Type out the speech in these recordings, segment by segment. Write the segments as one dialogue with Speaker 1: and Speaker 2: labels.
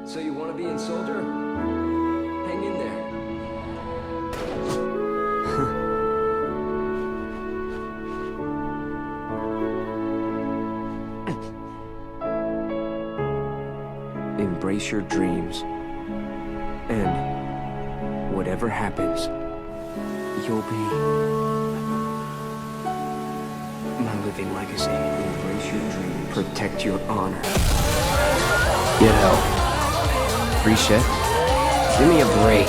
Speaker 1: So you want to be in Soldier? Hang in there. Embrace your dreams. And whatever happens, you'll be my living legacy. Embrace your dreams. Protect your honor.
Speaker 2: Get help. Free chef? Give me a break.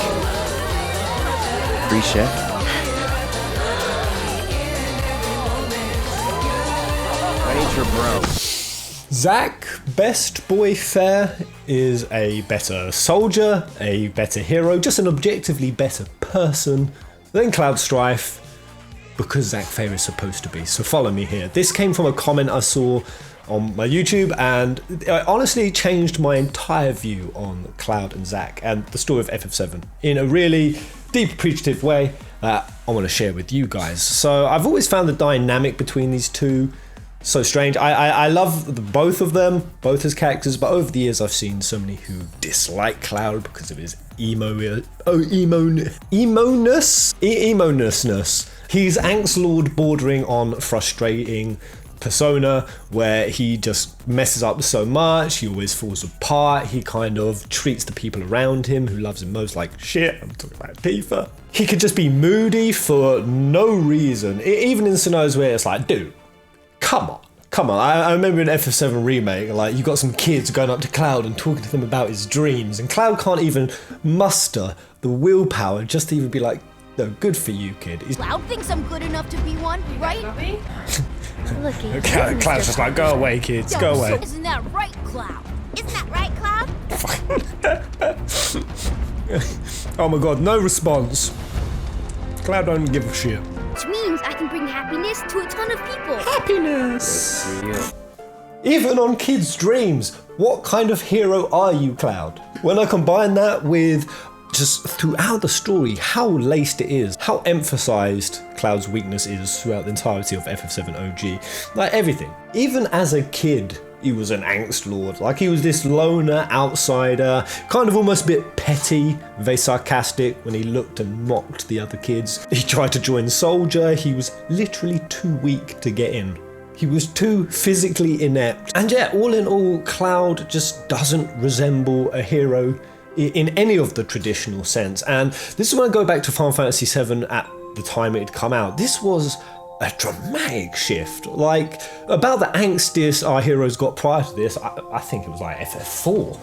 Speaker 2: Free chef? I need your bro.
Speaker 3: Zack, best boy fair, is a better soldier, a better hero, just an objectively better person than Cloud Strife, because Zack Fair is supposed to be. So follow me here. This came from a comment I saw on my YouTube, and it honestly changed my entire view on Cloud and Zack and the story of FF7 in a really deep, appreciative way that I want to share with you guys. So I've always found the dynamic between these two so strange. I love both of them, both as characters, but over the years I've seen so many who dislike Cloud because of his emo-ness. He's angst lord bordering on frustrating persona, where he just messes up so much, he always falls apart, he kind of treats the people around him who loves him most like shit. I'm talking about Tifa. He could just be moody for no reason, even in scenarios where it's like, dude, come on. I remember in FF7 Remake, like, you got some kids going up to Cloud and talking to them about his dreams, and Cloud can't even muster the willpower just to even be like, no, good for you, kid.
Speaker 4: Cloud thinks I'm good enough to be one, right? Look at you.
Speaker 3: Cloud's just like, go away, kids, go away.
Speaker 4: Isn't that right, Cloud? Isn't that right, Cloud?
Speaker 3: Oh my god, no response. Cloud don't give a shit.
Speaker 4: Which means I can bring happiness to a ton of people.
Speaker 3: Happiness! Even on kids' dreams, what kind of hero are you, Cloud? When I combine that with just throughout the story, how laced it is, how emphasized Cloud's weakness is throughout the entirety of FF7 OG, like everything. Even as a kid, he was an angst lord. Like, he was this loner outsider, kind of almost a bit petty, very sarcastic when he looked and mocked the other kids. He tried to join Soldier, he was literally too weak to get in. He was too physically inept. And yeah, all in all, Cloud just doesn't resemble a hero in any of the traditional sense. And this is when I go back to Final Fantasy VII at the time it had come out. This was a dramatic shift. Like, about the angstiest our heroes got prior to this, I think it was like FF4.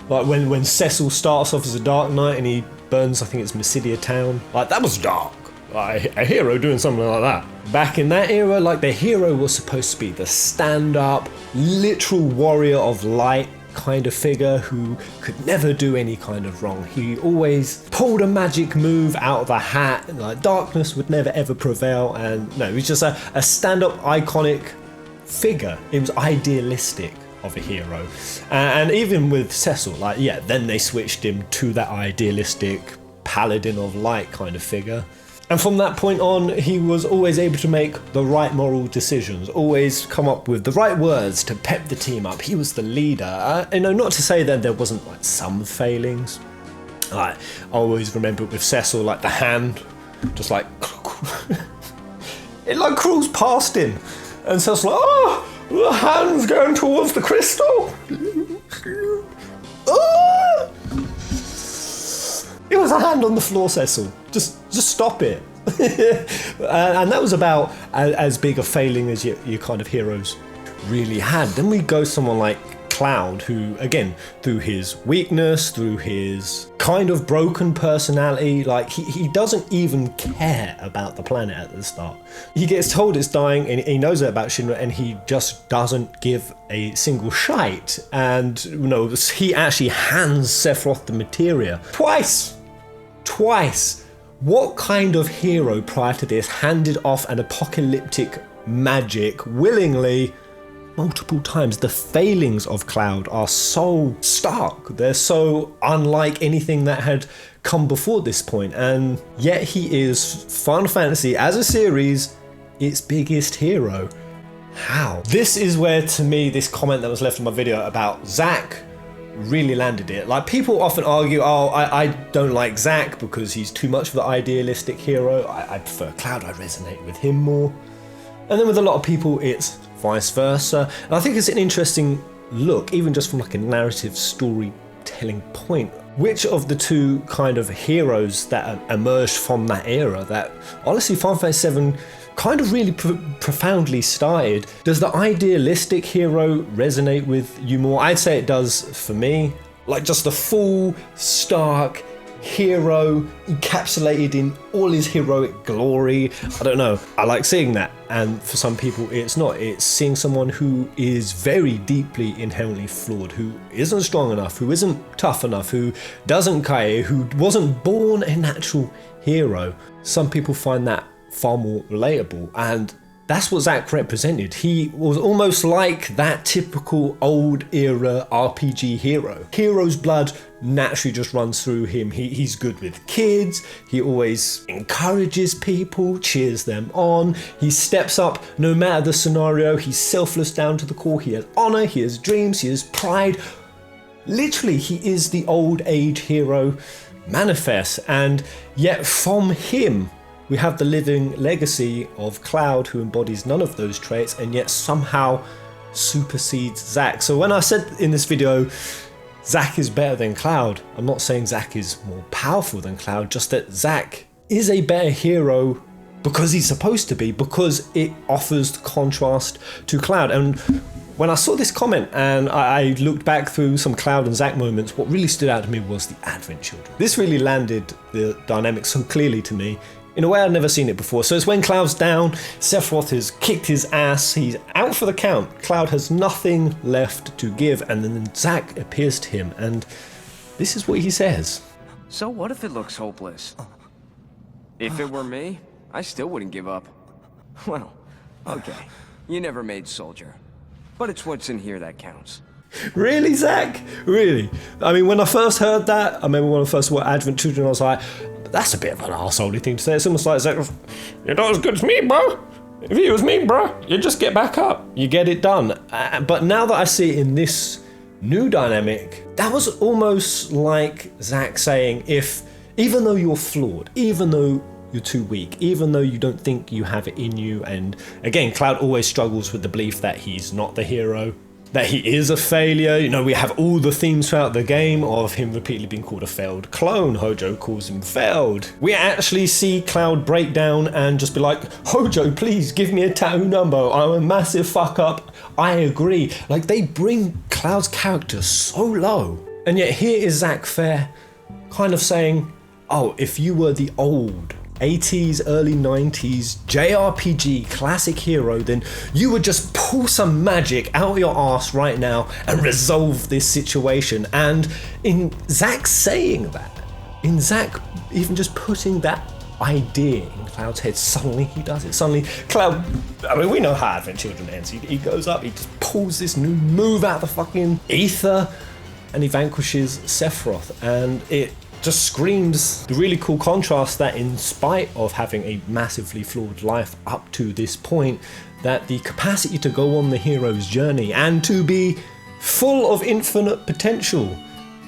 Speaker 3: Like when Cecil starts off as a Dark Knight and he burns, I think it's Mysidia Town. Like, that was dark. Like, a hero doing something like that. Back in that era, like, the hero was supposed to be the stand-up, literal warrior of light kind of figure who could never do any kind of wrong. He always pulled a magic move out of a hat, like darkness would never ever prevail, and no, he was just a stand-up iconic figure. It was idealistic of a hero. And even with Cecil, like, yeah, then they switched him to that idealistic paladin of light kind of figure. And from that point on, he was always able to make the right moral decisions, always come up with the right words to pep the team up. He was the leader. Not to say that there wasn't like some failings. Like, I always remember with Cecil, like the hand, just like, it like crawls past him. And Cecil's like, oh, the hand's going towards the crystal. Oh! It was a hand on the floor, Cecil. Just stop it. And that was about as big a failing as your kind of heroes really had. Then we go someone like Cloud, who, again, through his weakness, through his kind of broken personality, like he doesn't even care about the planet at the start. He gets told it's dying and he knows that about Shinra, and he just doesn't give a single shite. And he actually hands Sephiroth the materia twice. What kind of hero prior to this handed off an apocalyptic magic willingly multiple times? The failings of Cloud are so stark. They're so unlike anything that had come before this point, and yet he is Final Fantasy as a series its biggest hero. How? This is where, to me, this comment that was left in my video about Zack really landed it. Like, people often argue, oh, I don't like Zack because he's too much of the idealistic hero. I prefer Cloud, I resonate with him more. And then with a lot of people, it's vice versa. And I think it's an interesting look, even just from like a narrative storytelling point. Which of the two kind of heroes that emerged from that era that honestly Final Fantasy 7 kind of really profoundly started, does the idealistic hero resonate with you more? I'd say it does for me. Like, just the full, stark hero encapsulated in all his heroic glory. I don't know, I like seeing that. And for some people it's not. It's seeing someone who is very deeply inherently flawed, who isn't strong enough, who isn't tough enough, who doesn't care, who wasn't born a natural hero. Some people find that far more relatable, and that's what Zack represented. He was almost like that typical old era RPG hero. Hero's blood naturally just runs through him. He's good with kids, he always encourages people, cheers them on, he steps up no matter the scenario, he's selfless down to the core, he has honor, he has dreams, he has pride. Literally, he is the old age hero manifest, and yet from him we have the living legacy of Cloud, who embodies none of those traits and yet somehow supersedes Zack. So when I said in this video, Zack is better than Cloud, I'm not saying Zack is more powerful than Cloud, just that Zack is a better hero because he's supposed to be, because it offers contrast to Cloud. And when I saw this comment and I looked back through some Cloud and Zack moments, what really stood out to me was the Advent Children. This really landed the dynamic so clearly to me, in a way I'd never seen it before. So it's when Cloud's down, Sephiroth has kicked his ass, he's out for the count, Cloud has nothing left to give, and then Zack appears to him, and this is what he says.
Speaker 1: So what if it looks hopeless? If it were me, I still wouldn't give up. Well, okay, you never made Soldier, but it's what's in here that counts.
Speaker 3: Really, Zack? Really? I mean, when I first heard that, I remember when I first saw Advent Children, I was like, that's a bit of an arsehole thing to say. It's almost like, Zack, you're not as good as me, bro. If it was me, bro, you just get back up. You get it done. But now that I see it in this new dynamic, that was almost like Zack saying, even though you're flawed, even though you're too weak, even though you don't think you have it in you, and again, Cloud always struggles with the belief that he's not the hero, that he is a failure. You know, we have all the themes throughout the game of him repeatedly being called a failed clone. Hojo calls him failed. We actually see Cloud break down and just be like, Hojo, please give me a tattoo number. I'm a massive fuck up. I agree. Like, they bring Cloud's character so low. And yet here is Zack Fair kind of saying, oh, if you were the old 80s, early 90s JRPG classic hero, then you would just pull some magic out of your ass right now and resolve this situation. And in Zack saying that, in Zack even just putting that idea in Cloud's head, suddenly he does it. Suddenly Cloud, I mean, we know how Advent Children ends. He goes up, he just pulls this new move out of the fucking ether and he vanquishes Sephiroth, and it just screams the really cool contrast that in spite of having a massively flawed life up to this point, that the capacity to go on the hero's journey and to be full of infinite potential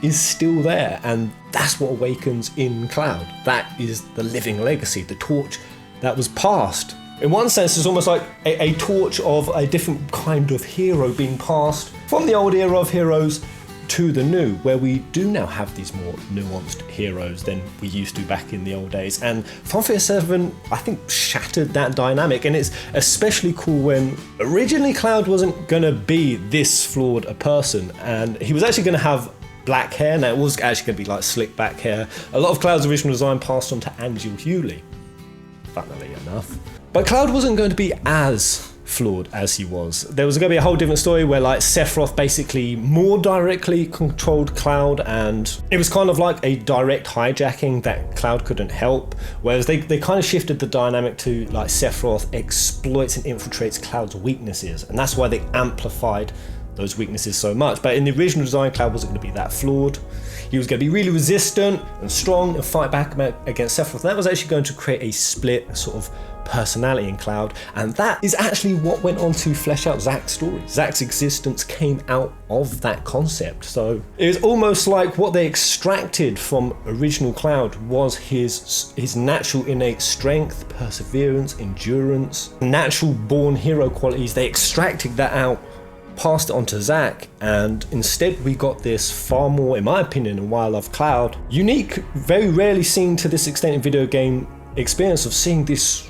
Speaker 3: is still there. And that's what awakens in Cloud. That is the living legacy, the torch that was passed. In one sense, it's almost like a torch of a different kind of hero being passed from the old era of heroes to the new, where we do now have these more nuanced heroes than we used to back in the old days. And Final Fantasy 7, I think, shattered that dynamic, and it's especially cool when originally Cloud wasn't gonna be this flawed a person, and he was actually gonna have black hair. Now it was actually gonna be like slick back hair. A lot of Cloud's original design passed on to Angel Hewley, funnily enough. But Cloud wasn't going to be as flawed as he was. There was going to be a whole different story where like Sephiroth basically more directly controlled Cloud, and it was kind of like a direct hijacking that Cloud couldn't help, whereas they kind of shifted the dynamic to like Sephiroth exploits and infiltrates Cloud's weaknesses, and that's why they amplified those weaknesses so much. But in the original design, Cloud wasn't going to be that flawed. He was going to be really resistant and strong and fight back against Sephiroth, and that was actually going to create a split sort of personality in Cloud, and that is actually what went on to flesh out Zack's story. Zack's existence came out of that concept, so it's almost like what they extracted from original Cloud was his natural innate strength, perseverance, endurance, natural born hero qualities. They extracted that out, passed it on to Zack, and instead we got this far more, in my opinion, and why I love Cloud, unique, very rarely seen to this extent in video game experience of seeing this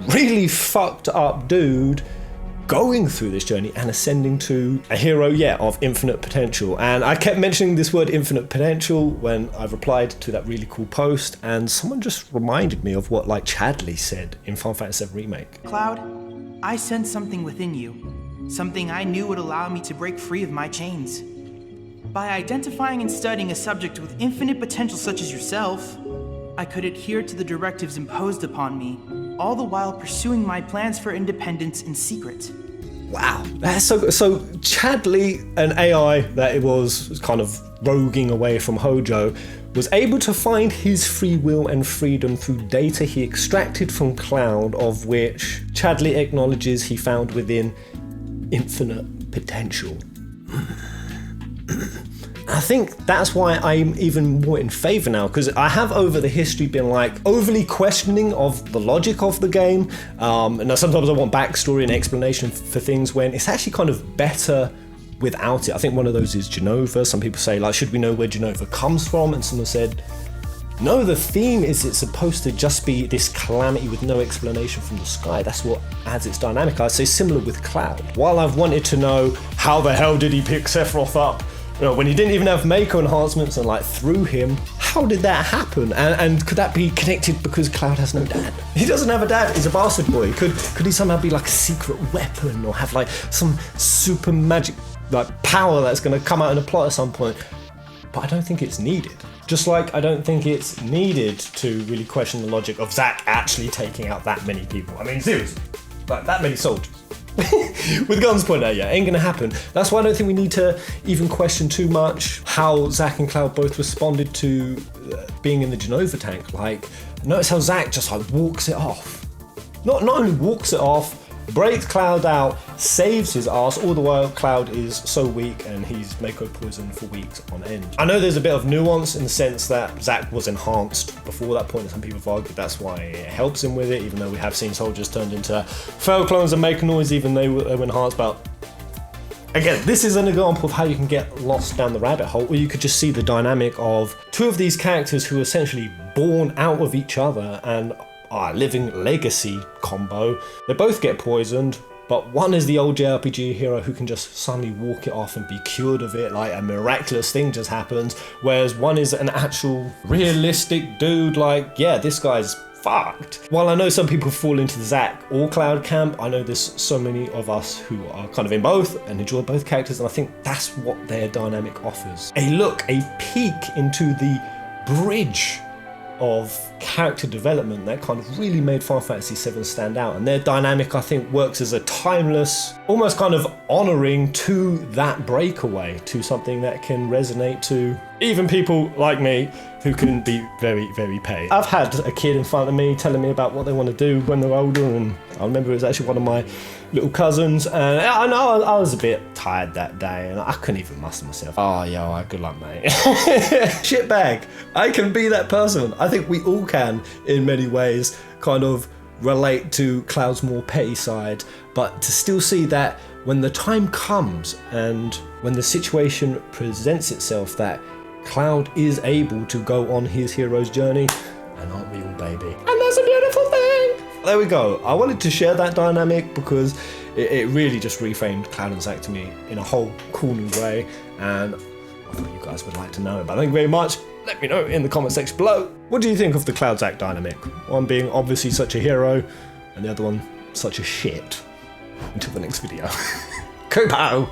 Speaker 3: really fucked up dude going through this journey and ascending to a hero, of infinite potential. And I kept mentioning this word infinite potential when I replied to that really cool post, and someone just reminded me of what like Chadley said in Final Fantasy VII Remake.
Speaker 5: Cloud, I sensed something within you. Something I knew would allow me to break free of my chains. By identifying and studying a subject with infinite potential such as yourself, I could adhere to the directives imposed upon me, all the while pursuing my plans for independence in secret.
Speaker 3: Wow, that's so Chadley, an AI that it was kind of roguing away from Hojo, was able to find his free will and freedom through data he extracted from Cloud, of which Chadley acknowledges he found within infinite potential. I think that's why I'm even more in favour now, because I have over the history been like overly questioning of the logic of the game, and sometimes I want backstory and explanation for things when it's actually kind of better without it. I think one of those is Genova. Some people say like, should we know where Genova comes from? And someone said, no, the theme is it's supposed to just be this calamity with no explanation from the sky. That's what adds its dynamic. I'd say similar with Cloud. While I've wanted to know how the hell did he pick Sephiroth up, when he didn't even have Mako enhancements and like threw him, how did that happen? And could that be connected because Cloud has no dad? He doesn't have a dad, he's a bastard boy. Could he somehow be like a secret weapon or have like some super magic like power that's gonna come out in a plot at some point? But I don't think it's needed. Just like I don't think it's needed to really question the logic of Zack actually taking out that many people. I mean, seriously, like that many soldiers. With guns pointed at you, ain't gonna happen. That's why I don't think we need to even question too much how Zack and Cloud both responded to being in the Genova tank. Like, notice how Zack just like walks it off. Not only walks it off, breaks Cloud out, saves his ass, all the while Cloud is so weak and he's Mako poisoned for weeks on end. I know there's a bit of nuance in the sense that Zack was enhanced before that point, and some people have argued that's why it helps him with it, even though we have seen soldiers turned into fail clones and make a noise even they were enhanced. But again, this is an example of how you can get lost down the rabbit hole, where you could just see the dynamic of two of these characters who are essentially born out of each other and are a living legacy combo. They both get poisoned, but one is the old JRPG hero who can just suddenly walk it off and be cured of it, like a miraculous thing just happens, whereas one is an actual realistic dude, like, yeah, this guy's fucked. While I know some people fall into the Zack or Cloud camp, I know there's so many of us who are kind of in both and enjoy both characters, and I think that's what their dynamic offers. A look, a peek into the bridge of character development that kind of really made Final Fantasy VII stand out, and their dynamic I think works as a timeless, almost kind of honouring to that breakaway, to something that can resonate to even people like me who can be very, very paid. I've had a kid in front of me telling me about what they want to do when they're older, and I remember it was actually one of my little cousins, and I know I was a bit tired that day and I couldn't even muster myself. Oh, yo, good luck, mate. Shitbag. I can be that person. I think we all can, in many ways, kind of relate to Cloud's more petty side, but to still see that when the time comes and when the situation presents itself, that Cloud is able to go on his hero's journey, and aren't we all, baby? And that's a beautiful thing! There we go. I wanted to share that dynamic because it really just reframed Cloud and Zack to me in a whole cool new way, and I thought you guys would like to know. But thank you very much. Let me know in the comment section below. What do you think of the Cloud Zack dynamic? One being obviously such a hero, and the other one such a shit. Until the next video. Kupo!